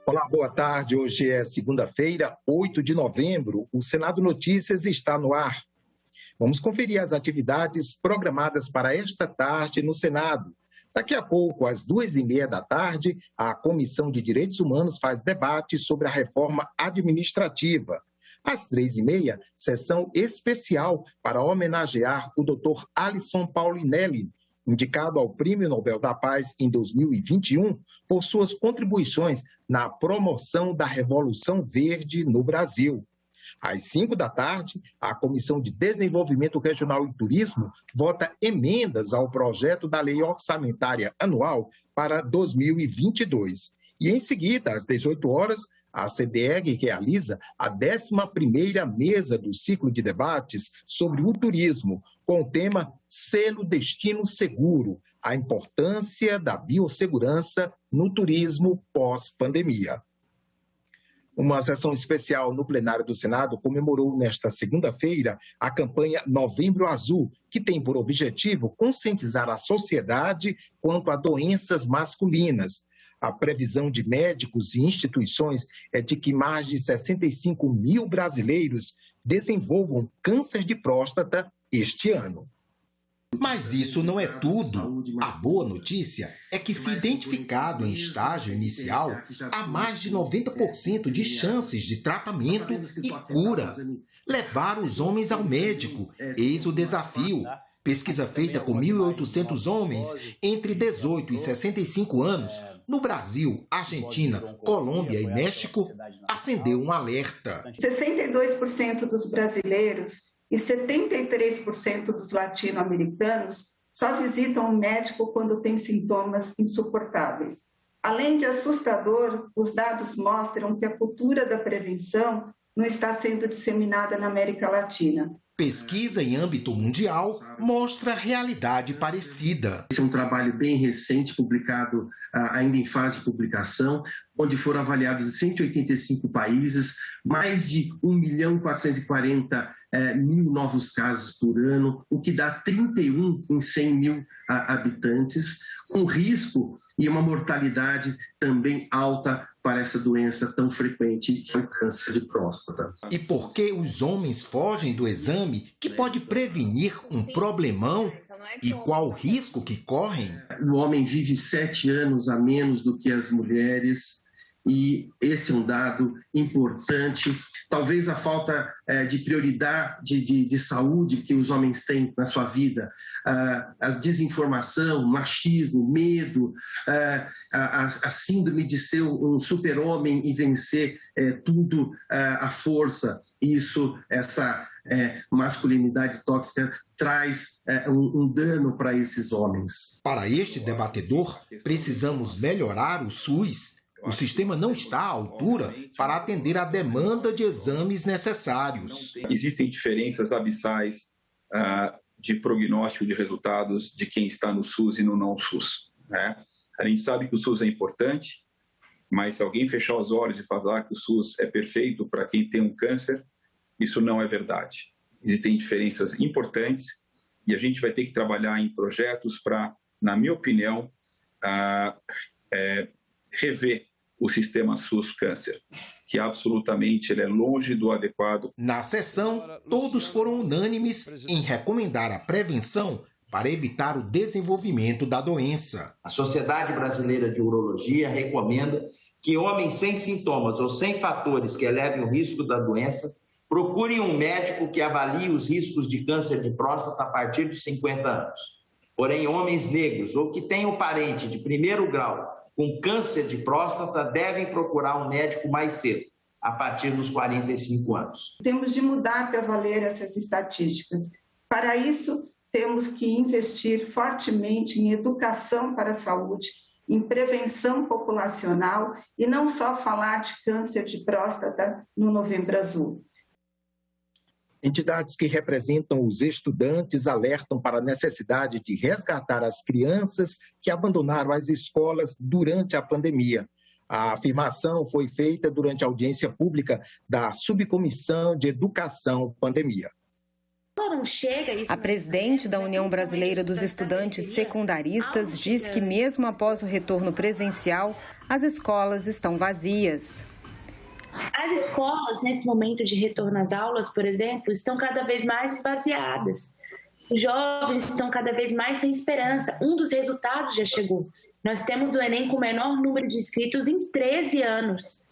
Olá, boa tarde. Hoje é segunda-feira, 8 de novembro. O Senado Notícias está no ar. Vamos conferir as atividades programadas para esta tarde no Senado. Daqui a pouco, às 2h30 da tarde, a Comissão de Direitos Humanos faz debate sobre a reforma administrativa. Às 3h30, sessão especial para homenagear o Dr. Alisson Paulinelli, indicado ao Prêmio Nobel da Paz em 2021 por suas contribuições na promoção da Revolução Verde no Brasil. Às 5 da tarde, a Comissão de Desenvolvimento Regional e Turismo vota emendas ao projeto da Lei Orçamentária Anual para 2022. E em seguida, às 18 horas, a CDR realiza a 11ª mesa do ciclo de debates sobre o turismo, com o tema Selo Destino Seguro, a importância da biossegurança no turismo pós-pandemia. Uma sessão especial no plenário do Senado comemorou nesta segunda-feira a campanha Novembro Azul, que tem por objetivo conscientizar a sociedade quanto a doenças masculinas. A previsão de médicos e instituições é de que mais de 65 mil brasileiros desenvolvam câncer de próstata este ano. Mas isso não é tudo. A boa notícia é que, se identificado em estágio inicial, há mais de 90% de chances de tratamento e cura. Levar os homens ao médico, eis o desafio. Pesquisa feita com 1.800 homens entre 18 e 65 anos, no Brasil, Argentina, Colômbia e México, acendeu um alerta. 62% dos brasileiros e 73% dos latino-americanos só visitam o médico quando têm sintomas insuportáveis. Além de assustador, os dados mostram que a cultura da prevenção não está sendo disseminada na América Latina. Pesquisa em âmbito mundial mostra realidade parecida. Esse é um trabalho bem recente, publicado ainda em fase de publicação, onde foram avaliados em 185 países, mais de 1.440.000 novos casos por ano, o que dá 31 em 100 mil habitantes, um risco e uma mortalidade também alta para essa doença tão frequente que é o câncer de próstata. E por que os homens fogem do exame que pode prevenir um problemão? E qual o risco que correm? O homem vive 7 anos a menos do que as mulheres, e esse é um dado importante. Talvez a falta de prioridade de saúde que os homens têm na sua vida, a desinformação, machismo, medo, a síndrome de ser um super-homem e vencer tudo à força. Essa masculinidade tóxica traz um dano para esses homens. Para este debatedor, precisamos melhorar o SUS. O sistema não está à altura para atender a demanda de exames necessários. Existem diferenças abissais de prognóstico de resultados de quem está no SUS e no não SUS, né? A gente sabe que o SUS é importante, mas se alguém fechar os olhos e falar que o SUS é perfeito para quem tem um câncer, isso não é verdade. Existem diferenças importantes e a gente vai ter que trabalhar em projetos para, na minha opinião, rever o sistema SUS Câncer, que absolutamente ele é longe do adequado. Na sessão, todos foram unânimes em recomendar a prevenção para evitar o desenvolvimento da doença. A Sociedade Brasileira de Urologia recomenda que homens sem sintomas ou sem fatores que elevem o risco da doença procurem um médico que avalie os riscos de câncer de próstata a partir dos 50 anos. Porém, homens negros ou que tenham parente de primeiro grau com câncer de próstata devem procurar um médico mais cedo, a partir dos 45 anos. Temos de mudar para valer essas estatísticas. Para isso, temos que investir fortemente em educação para a saúde, em prevenção populacional e não só falar de câncer de próstata no Novembro Azul. Entidades que representam os estudantes alertam para a necessidade de resgatar as crianças que abandonaram as escolas durante a pandemia. A afirmação foi feita durante a audiência pública da Subcomissão de Educação Pandemia. A presidente da União Brasileira dos Estudantes Secundaristas diz que mesmo após o retorno presencial, as escolas estão vazias. As escolas, nesse momento de retorno às aulas, por exemplo, estão cada vez mais esvaziadas. Os jovens estão cada vez mais sem esperança. Um dos resultados já chegou. Nós temos o Enem com o menor número de inscritos em 13 anos.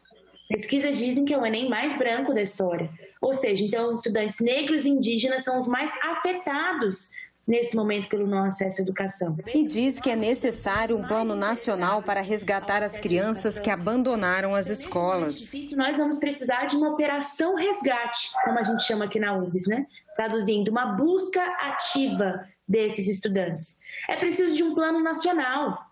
Pesquisas dizem que é o Enem mais branco da história. Ou seja, então os estudantes negros e indígenas são os mais afetados nesse momento pelo não acesso à educação. E diz que é necessário um plano nacional para resgatar as crianças que abandonaram as escolas. Nós vamos precisar de uma operação resgate, como a gente chama aqui na UFES, né? Traduzindo, uma busca ativa desses estudantes. É preciso de um plano nacional.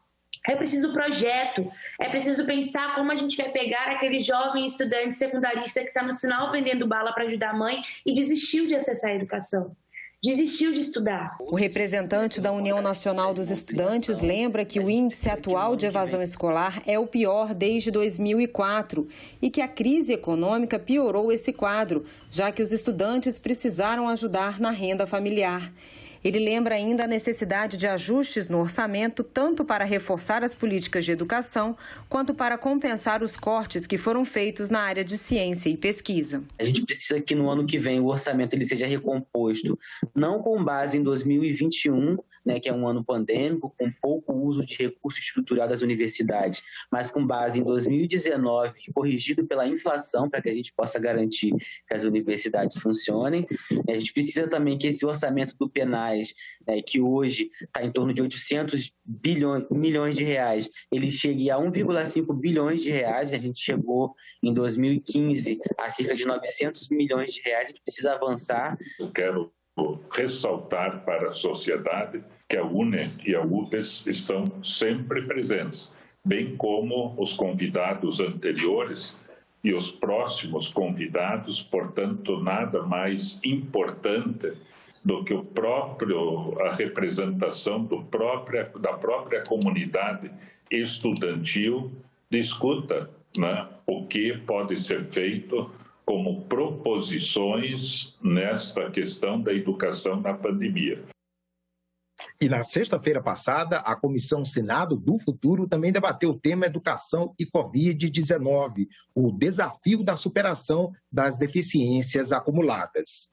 É preciso projeto, é preciso pensar como a gente vai pegar aquele jovem estudante secundarista que está no sinal vendendo bala para ajudar a mãe e desistiu de acessar a educação, desistiu de estudar. O representante da União Nacional dos Estudantes lembra que o índice atual de evasão escolar é o pior desde 2004 e que a crise econômica piorou esse quadro, já que os estudantes precisaram ajudar na renda familiar. Ele lembra ainda a necessidade de ajustes no orçamento, tanto para reforçar as políticas de educação, quanto para compensar os cortes que foram feitos na área de ciência e pesquisa. A gente precisa que no ano que vem o orçamento ele seja recomposto, não com base em 2021, que é um ano pandêmico, com pouco uso de recursos estruturados das universidades, mas com base em 2019, corrigido pela inflação, para que a gente possa garantir que as universidades funcionem. A gente precisa também que esse orçamento do PENAES, que hoje está em torno de 800 milhões de reais, ele chegue a 1,5 bilhões de reais. A gente chegou em 2015 a cerca de 900 milhões de reais. A gente precisa avançar. Eu quero ressaltar para a sociedade que a UNE e a UFES estão sempre presentes, bem como os convidados anteriores e os próximos convidados, portanto, nada mais importante do que a representação da própria comunidade estudantil discuta, o que pode ser feito como proposições nesta questão da educação na pandemia. E na sexta-feira passada, a Comissão Senado do Futuro também debateu o tema Educação e Covid-19, o desafio da superação das deficiências acumuladas.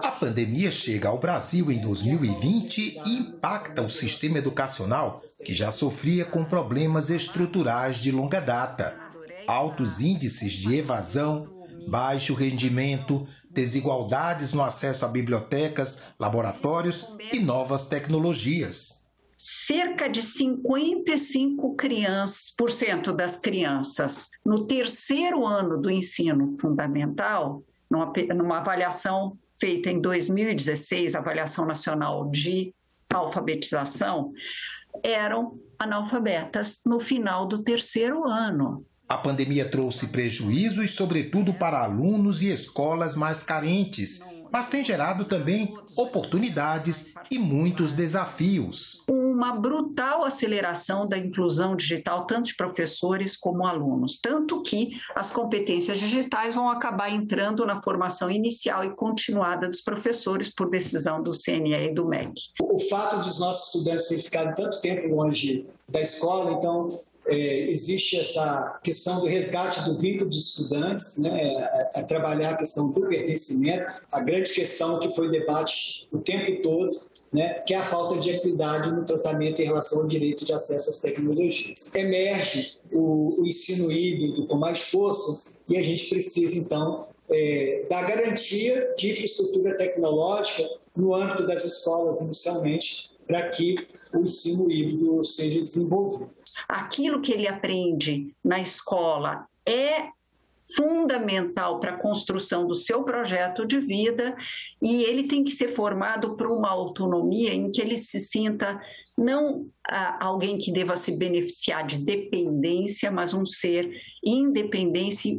A pandemia chega ao Brasil em 2020 e impacta o sistema educacional, que já sofria com problemas estruturais de longa data. Altos índices de evasão, baixo rendimento, desigualdades no acesso a bibliotecas, laboratórios e novas tecnologias. Cerca de 55% das crianças no terceiro ano do ensino fundamental, numa avaliação feita em 2016, avaliação nacional de alfabetização, eram analfabetas no final do terceiro ano. A pandemia trouxe prejuízos, sobretudo para alunos e escolas mais carentes, mas tem gerado também oportunidades e muitos desafios. Uma brutal aceleração da inclusão digital, tanto de professores como alunos, tanto que as competências digitais vão acabar entrando na formação inicial e continuada dos professores por decisão do CNE e do MEC. O fato dos nossos estudantes terem ficado tanto tempo longe da escola, então existe essa questão do resgate do vínculo dos estudantes, a trabalhar a questão do pertencimento, a grande questão que foi debate o tempo todo, que é a falta de equidade no tratamento em relação ao direito de acesso às tecnologias. Emerge o ensino híbrido com mais força e a gente precisa, então, dar garantia de infraestrutura tecnológica no âmbito das escolas, inicialmente, para que o ensino híbrido seja desenvolvido. Aquilo que ele aprende na escola é fundamental para a construção do seu projeto de vida e ele tem que ser formado para uma autonomia em que ele se sinta não alguém que deva se beneficiar de dependência, mas um ser independente,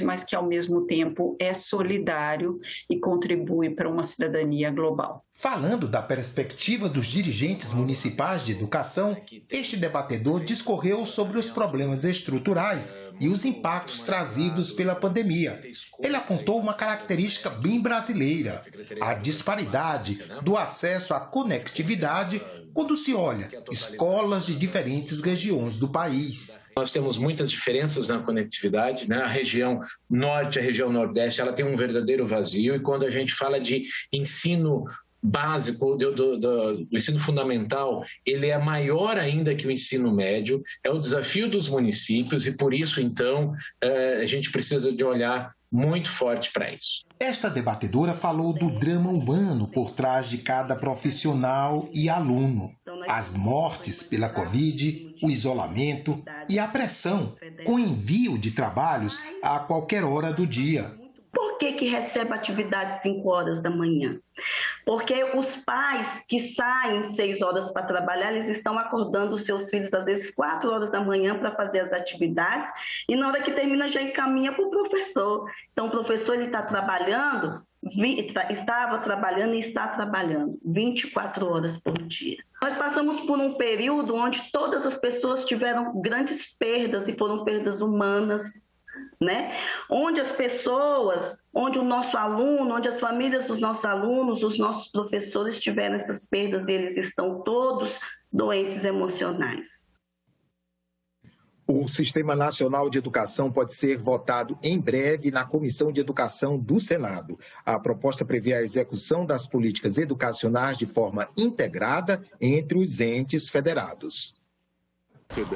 mas que ao mesmo tempo é solidário e contribui para uma cidadania global. Falando da perspectiva dos dirigentes municipais de educação, este debatedor discorreu sobre os problemas estruturais e os impactos trazidos pela pandemia. Ele apontou uma característica bem brasileira, a disparidade do acesso à conectividade quando se olha escolas de diferentes regiões do país. Nós temos muitas diferenças na conectividade, né? A região norte, a região nordeste, ela tem um verdadeiro vazio, e quando a gente fala de ensino básico, do ensino fundamental, ele é maior ainda que o ensino médio, é o desafio dos municípios, e por isso, então, a gente precisa de olhar muito forte para isso. Esta debatedora falou do drama humano por trás de cada profissional e aluno. As mortes pela Covid, o isolamento e a pressão com envio de trabalhos a qualquer hora do dia. Por que recebe atividade 5 horas da manhã? Porque os pais que saem 6 horas para trabalhar, eles estão acordando os seus filhos às vezes 4 horas da manhã para fazer as atividades, e na hora que termina já encaminha para o professor. Então o professor estava trabalhando e está trabalhando 24 horas por dia. Nós passamos por um período onde todas as pessoas tiveram grandes perdas, e foram perdas humanas, né? Onde as pessoas, onde o nosso aluno, onde as famílias dos nossos alunos, os nossos professores tiveram essas perdas, e eles estão todos doentes emocionais. O Sistema Nacional de Educação pode ser votado em breve na Comissão de Educação do Senado. A proposta prevê a execução das políticas educacionais de forma integrada entre os entes federados.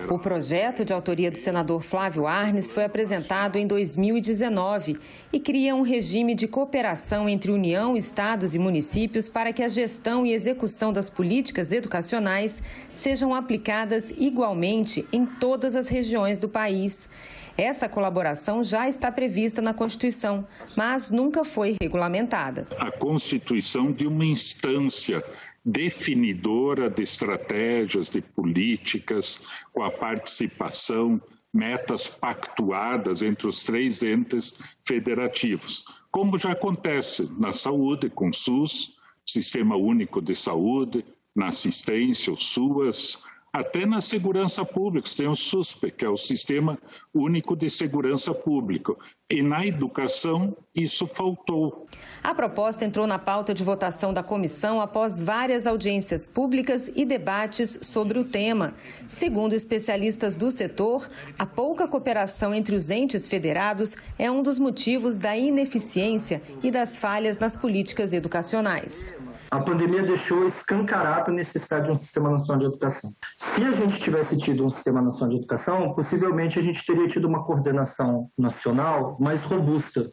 O projeto, de autoria do senador Flávio Arnes, foi apresentado em 2019 e cria um regime de cooperação entre União, estados e municípios para que a gestão e execução das políticas educacionais sejam aplicadas igualmente em todas as regiões do país. Essa colaboração já está prevista na Constituição, mas nunca foi regulamentada. A constituição de uma instância definidora de estratégias, de políticas, com a participação, metas pactuadas entre os 3 entes federativos, como já acontece na saúde, com o SUS, Sistema Único de Saúde, na assistência, o SUAS, até na segurança pública, tem o SUSP, que é o Sistema Único de Segurança Pública. E na educação, isso faltou. A proposta entrou na pauta de votação da comissão após várias audiências públicas e debates sobre o tema. Segundo especialistas do setor, a pouca cooperação entre os entes federados é um dos motivos da ineficiência e das falhas nas políticas educacionais. A pandemia deixou escancarada a necessidade de um Sistema Nacional de Educação. Se a gente tivesse tido um Sistema Nacional de Educação, possivelmente a gente teria tido uma coordenação nacional mais robusta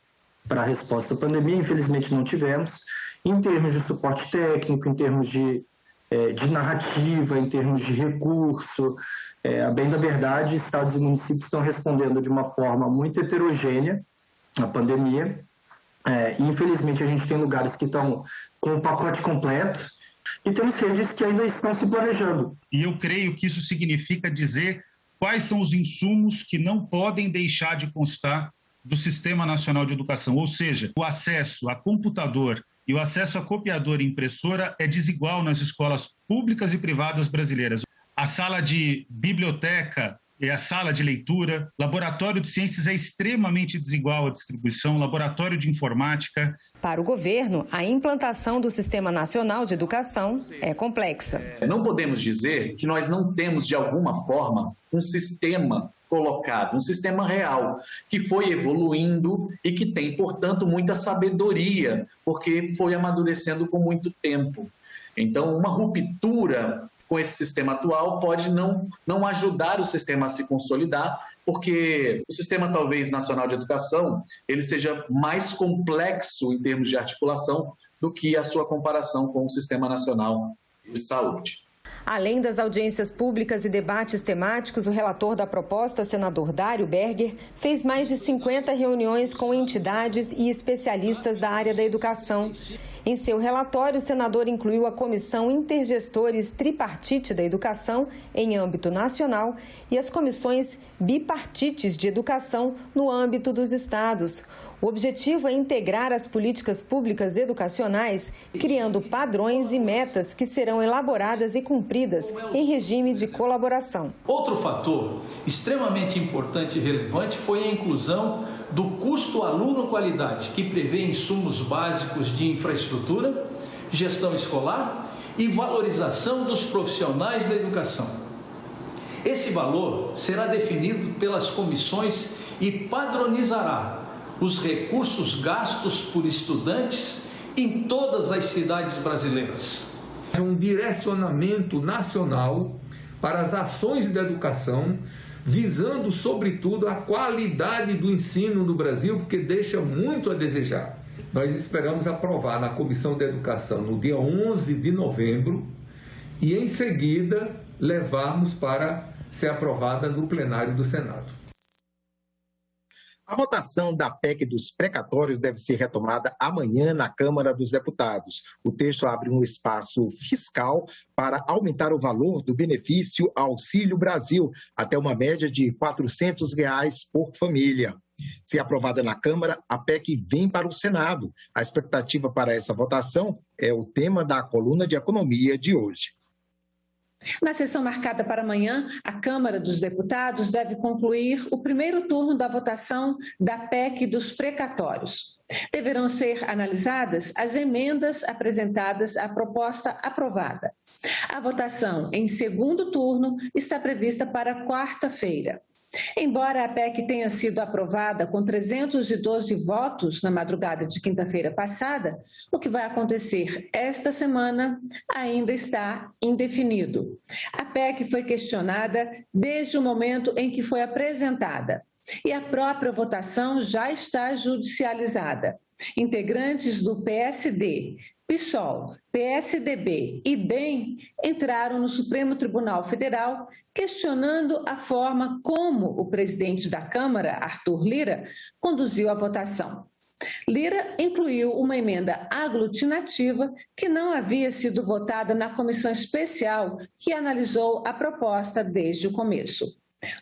para a resposta à pandemia. Infelizmente não tivemos, em termos de suporte técnico, em termos de narrativa, em termos de recurso. A bem da verdade, estados e municípios estão respondendo de uma forma muito heterogênea à pandemia. Infelizmente a gente tem lugares que estão com o pacote completo e temos redes que ainda estão se planejando. E eu creio que isso significa dizer quais são os insumos que não podem deixar de constar do Sistema Nacional de Educação, ou seja, o acesso a computador e o acesso a copiador e impressora é desigual nas escolas públicas e privadas brasileiras. A sala de biblioteca e a sala de leitura, laboratório de ciências é extremamente desigual a distribuição, laboratório de informática. Para o governo, a implantação do Sistema Nacional de Educação é complexa. Não podemos dizer que nós não temos, de alguma forma, um sistema colocado, um sistema real, que foi evoluindo e que tem, portanto, muita sabedoria, porque foi amadurecendo com muito tempo. Então, uma ruptura com esse sistema atual pode não ajudar o sistema a se consolidar, porque o Sistema, talvez, Nacional de Educação, ele seja mais complexo em termos de articulação do que a sua comparação com o Sistema Nacional de Saúde. Além das audiências públicas e debates temáticos, o relator da proposta, senador Dário Berger, fez mais de 50 reuniões com entidades e especialistas da área da educação. Em seu relatório, o senador incluiu a Comissão Intergestores Tripartite da Educação em âmbito nacional e as comissões bipartites de educação no âmbito dos estados. O objetivo é integrar as políticas públicas educacionais, criando padrões e metas que serão elaboradas e cumpridas em regime de colaboração. Outro fator extremamente importante e relevante foi a inclusão do custo aluno-qualidade, que prevê insumos básicos de infraestrutura, gestão escolar e valorização dos profissionais da educação. Esse valor será definido pelas comissões e padronizará os recursos gastos por estudantes em todas as cidades brasileiras. Um direcionamento nacional para as ações da educação, visando, sobretudo, a qualidade do ensino no Brasil, porque deixa muito a desejar. Nós esperamos aprovar na Comissão de Educação no dia 11 de novembro e, em seguida, levarmos para ser aprovada no plenário do Senado. A votação da PEC dos precatórios deve ser retomada amanhã na Câmara dos Deputados. O texto abre um espaço fiscal para aumentar o valor do benefício Auxílio Brasil até uma média de R$ 400 por família. Se aprovada na Câmara, a PEC vem para o Senado. A expectativa para essa votação é o tema da coluna de economia de hoje. Na sessão marcada para amanhã, a Câmara dos Deputados deve concluir o primeiro turno da votação da PEC dos precatórios. Deverão ser analisadas as emendas apresentadas à proposta aprovada. A votação em segundo turno está prevista para quarta-feira. Embora a PEC tenha sido aprovada com 312 votos na madrugada de quinta-feira passada, o que vai acontecer esta semana ainda está indefinido. A PEC foi questionada desde o momento em que foi apresentada e a própria votação já está judicializada. Integrantes do PSD, PSOL, PSDB e DEM entraram no Supremo Tribunal Federal questionando a forma como o presidente da Câmara, Arthur Lira, conduziu a votação. Lira incluiu uma emenda aglutinativa que não havia sido votada na comissão especial que analisou a proposta desde o começo.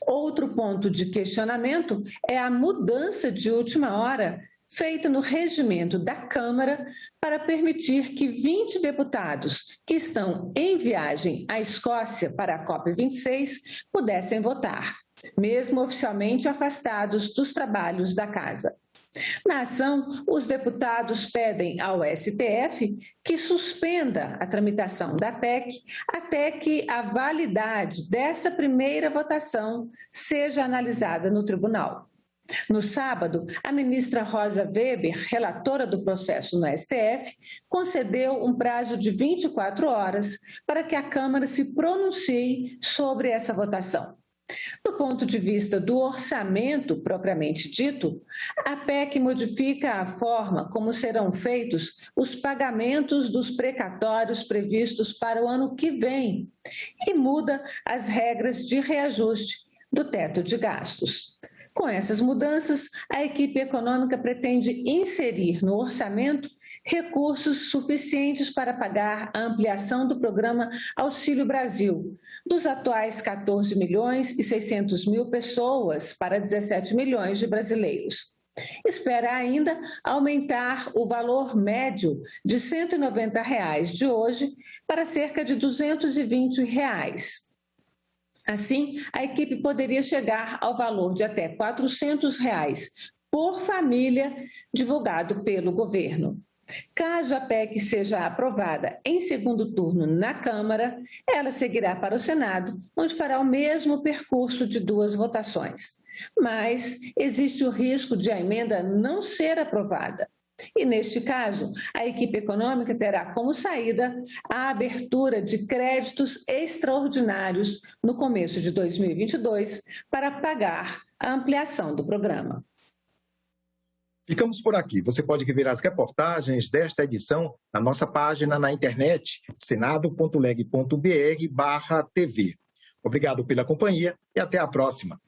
Outro ponto de questionamento é a mudança de última hora feita no regimento da Câmara para permitir que 20 deputados que estão em viagem à Escócia para a COP26 pudessem votar, mesmo oficialmente afastados dos trabalhos da Casa. Na ação, os deputados pedem ao STF que suspenda a tramitação da PEC até que a validade dessa primeira votação seja analisada no tribunal. No sábado, a ministra Rosa Weber, relatora do processo no STF, concedeu um prazo de 24 horas para que a Câmara se pronuncie sobre essa votação. Do ponto de vista do orçamento propriamente dito, a PEC modifica a forma como serão feitos os pagamentos dos precatórios previstos para o ano que vem e muda as regras de reajuste do teto de gastos. Com essas mudanças, a equipe econômica pretende inserir no orçamento recursos suficientes para pagar a ampliação do programa Auxílio Brasil, dos atuais 14 milhões e 600 mil pessoas para 17 milhões de brasileiros. Espera ainda aumentar o valor médio de R$ 190 de hoje para cerca de R$ 220. Assim, a equipe poderia chegar ao valor de até R$ 400 por família, divulgado pelo governo. Caso a PEC seja aprovada em segundo turno na Câmara, ela seguirá para o Senado, onde fará o mesmo percurso de 2 votações. Mas existe o risco de a emenda não ser aprovada. E, neste caso, a equipe econômica terá como saída a abertura de créditos extraordinários no começo de 2022 para pagar a ampliação do programa. Ficamos por aqui. Você pode rever as reportagens desta edição na nossa página na internet, senado.leg.br/tv. Obrigado pela companhia e até a próxima.